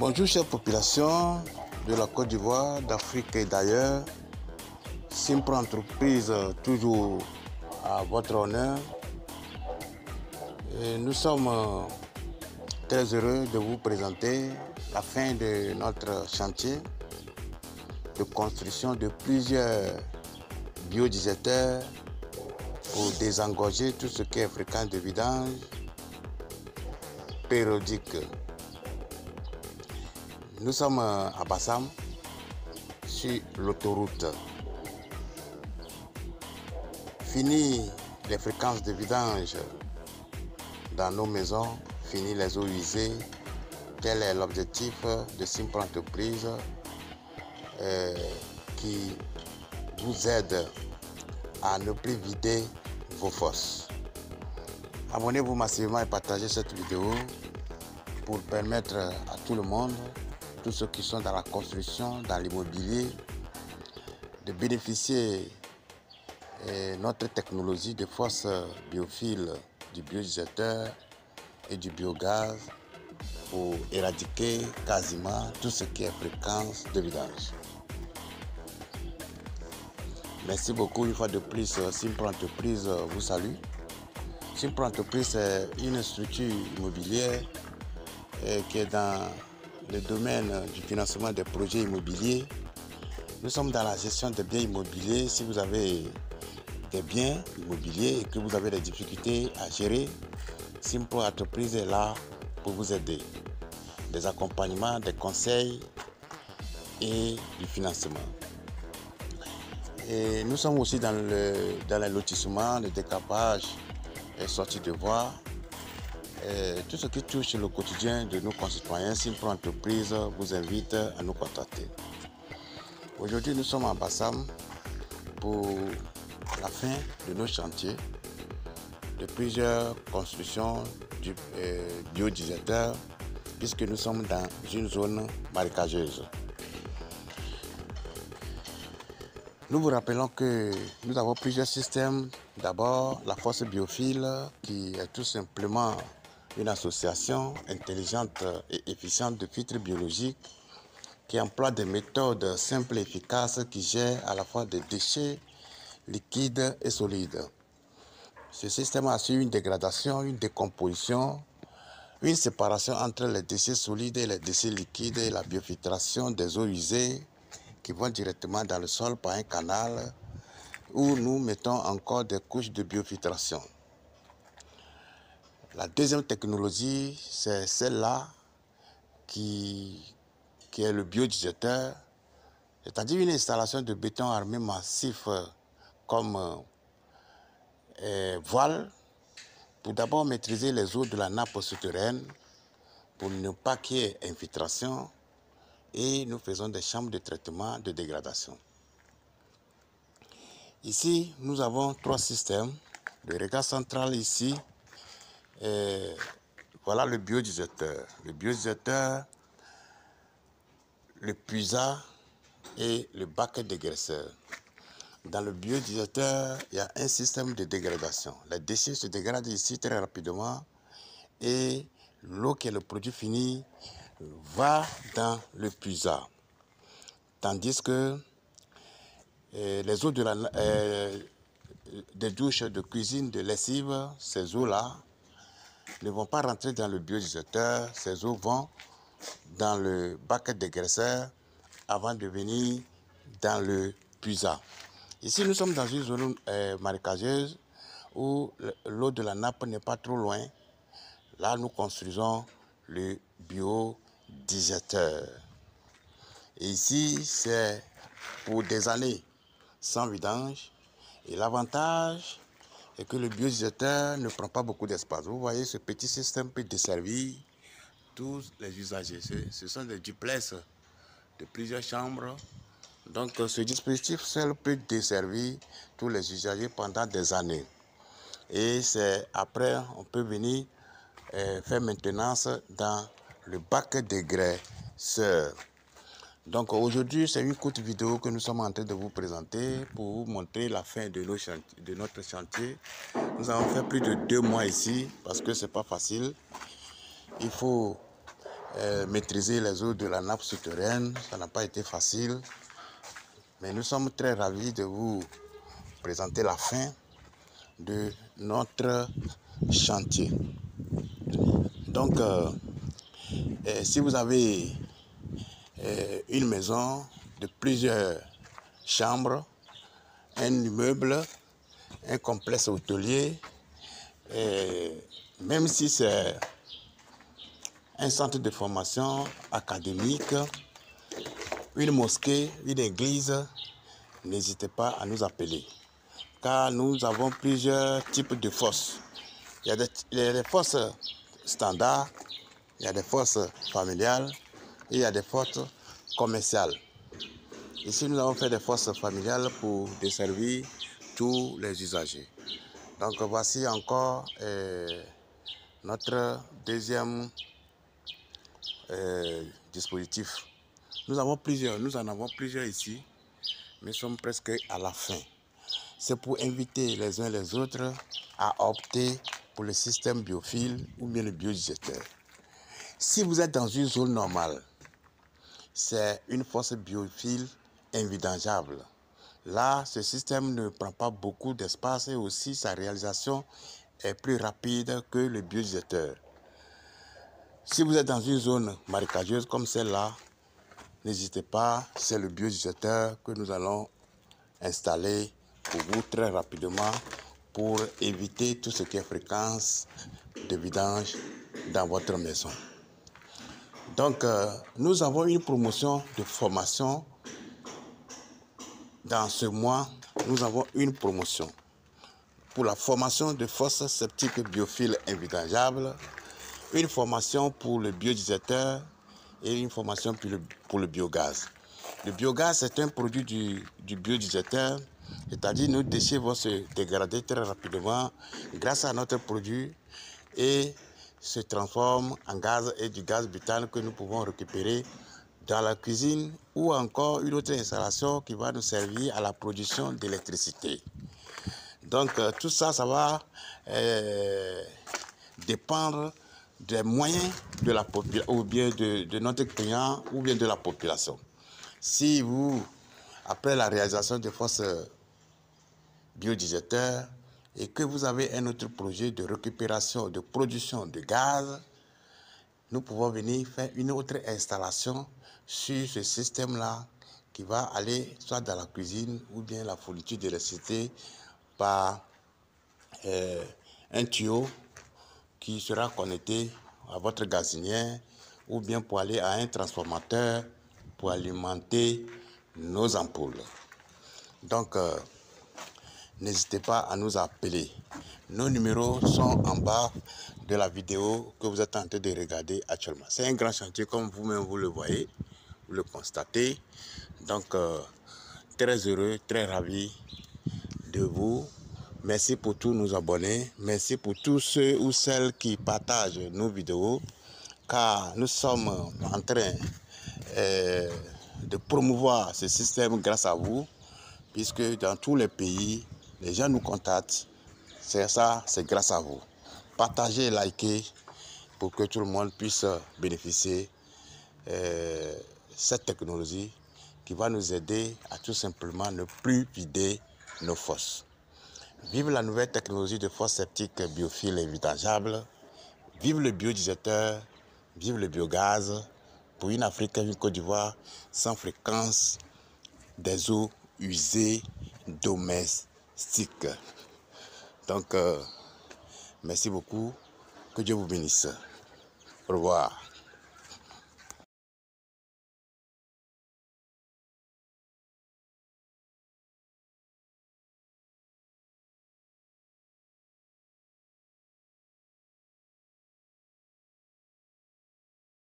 Bonjour chère population de la Côte d'Ivoire, d'Afrique et d'ailleurs. Simpro Entreprise, toujours à votre honneur. Et nous sommes très heureux de vous présenter la fin de notre chantier de construction de plusieurs biodigesteur pour désengorger tout ce qui est fréquence de vidange périodique. Nous sommes à Bassam, sur l'autoroute. Fini les fréquences de vidange dans nos maisons, fini les eaux usées. Tel est l'objectif de Simpro Entreprise qui vous aide à ne plus vider vos fosses. Abonnez-vous massivement et partagez cette vidéo pour permettre à tout le monde, tous ceux qui sont dans la construction, dans l'immobilier, de bénéficier de notre technologie de fosses biophiles, du biodigesteur et du biogaz pour éradiquer quasiment tout ce qui est fréquence de vidange. Merci beaucoup une fois de plus. Simpro Entreprise vous salue. Simpro Entreprise est une structure immobilière qui est dans le domaine du financement des projets immobiliers. Nous sommes dans la gestion des biens immobiliers. Si vous avez des biens immobiliers et que vous avez des difficultés à gérer, Simpro Entreprise est là pour vous aider. Des accompagnements, des conseils et du financement. Et nous sommes aussi dans le lotissement, le décapage et sortie de voies. Tout ce qui touche le quotidien de nos concitoyens, Simpro Entreprise vous invite à nous contacter. Aujourd'hui, nous sommes à Bassam pour la fin de nos chantiers de plusieurs constructions du biodigesteur puisque nous sommes dans une zone marécageuse. Nous vous rappelons que nous avons plusieurs systèmes. D'abord, la fosse biophile qui est tout simplement une association intelligente et efficiente de filtres biologiques qui emploie des méthodes simples et efficaces qui gèrent à la fois des déchets liquides et solides. Ce système assure une dégradation, une décomposition, une séparation entre les déchets solides et les déchets liquides et la biofiltration des eaux usées qui vont directement dans le sol par un canal où nous mettons encore des couches de biofiltration. La deuxième technologie, c'est celle-là qui est le biodigesteur, c'est-à-dire une installation de béton armé massif comme voile pour d'abord maîtriser les eaux de la nappe souterraine pour ne pas qu'il y ait infiltration. Et nous faisons des chambres de traitement de dégradation. Ici, nous avons trois systèmes. Le regard central ici, voilà le biodigesteur. Le biodigesteur, le puisard et le bac dégraisseur. Dans le biodigesteur, il y a un système de dégradation. Les déchets se dégradent ici très rapidement et l'eau qui est le produit fini va dans le puisard. Tandis que les eaux des douches de cuisine, de lessive, ces eaux-là ne vont pas rentrer dans le biodigesteur. Ces eaux vont dans le bac dégraisseur avant de venir dans le puisard. Ici, nous sommes dans une zone marécageuse où l'eau de la nappe n'est pas trop loin. Là, nous construisons le biodigesteur. Et ici, c'est pour des années sans vidange. Et l'avantage est que le biodigesteur ne prend pas beaucoup d'espace. Vous voyez, ce petit système peut desservir tous les usagers. Ce sont des duplex de plusieurs chambres. Donc, ce dispositif seul peut desservir tous les usagers pendant des années. Et c'est après, on peut venir faire maintenance dans le bac dégraisseur. Donc aujourd'hui, c'est une courte vidéo que nous sommes en train de vous présenter pour vous montrer la fin de notre chantier. Nous avons fait plus de 2 mois ici parce que c'est pas facile. Il faut maîtriser les eaux de la nappe souterraine. Ça n'a pas été facile. Mais nous sommes très ravis de vous présenter la fin de notre chantier. Donc, si vous avez une maison de plusieurs chambres, un immeuble, un complexe hôtelier, même si c'est un centre de formation académique, une mosquée, une église, n'hésitez pas à nous appeler. Car nous avons plusieurs types de fosses. Il y a des fosses standards, il y a des fosses familiales et il y a des fosses commerciales. Ici, nous avons fait des fosses familiales pour desservir tous les usagers. Donc, voici encore notre deuxième dispositif. Nous en avons plusieurs ici, mais nous sommes presque à la fin. C'est pour inviter les uns les autres à opter pour le système biophile ou bien le biodigesteur. Si vous êtes dans une zone normale, c'est une fosse biophile invidangeable. Là, ce système ne prend pas beaucoup d'espace et aussi sa réalisation est plus rapide que le biodigesteur. Si vous êtes dans une zone marécageuse comme celle-là, n'hésitez pas, c'est le biodigesteur que nous allons installer pour vous très rapidement pour éviter tout ce qui est fréquence de vidange dans votre maison. Donc, nous avons une promotion de formation. Dans ce mois, nous avons une promotion pour la formation de fosses septiques biophiles invidangeables, une formation pour le biodigesteur et une formation pour le biogaz. Le biogaz, c'est un produit du biodigesteur, c'est-à-dire nos déchets vont se dégrader très rapidement grâce à notre produit et se transforment en gaz et du gaz butane que nous pouvons récupérer dans la cuisine ou encore une autre installation qui va nous servir à la production d'électricité. Donc tout ça, ça va dépendre des moyens de la population ou bien de notre client ou bien de la population. Si vous, après la réalisation de fosses biodigesteur et que vous avez un autre projet de récupération, de production de gaz, nous pouvons venir faire une autre installation sur ce système-là qui va aller soit dans la cuisine ou bien la fourniture d'électricité par un tuyau qui sera connecté à votre gazinière ou bien pour aller à un transformateur pour alimenter nos ampoules. Donc, n'hésitez pas à nous appeler. Nos numéros sont en bas de la vidéo que vous êtes en train de regarder actuellement. C'est un grand chantier comme vous-même vous le voyez, vous le constatez. Donc, très heureux, très ravi de vous. Merci pour tous nos abonnés. Merci pour tous ceux ou celles qui partagent nos vidéos. Car nous sommes en train de promouvoir ce système grâce à vous. Puisque dans tous les pays, les gens nous contactent. C'est ça, c'est grâce à vous. Partagez et likez pour que tout le monde puisse bénéficier de cette technologie qui va nous aider à tout simplement ne plus vider nos fosses. Vive la nouvelle technologie de fosses septiques biophiles et vidangeables. Vive le biodigesteur, vive le biogaz pour une Afrique et une Côte d'Ivoire sans fréquence des eaux usées domestiques. Donc, merci beaucoup. Que Dieu vous bénisse. Au revoir.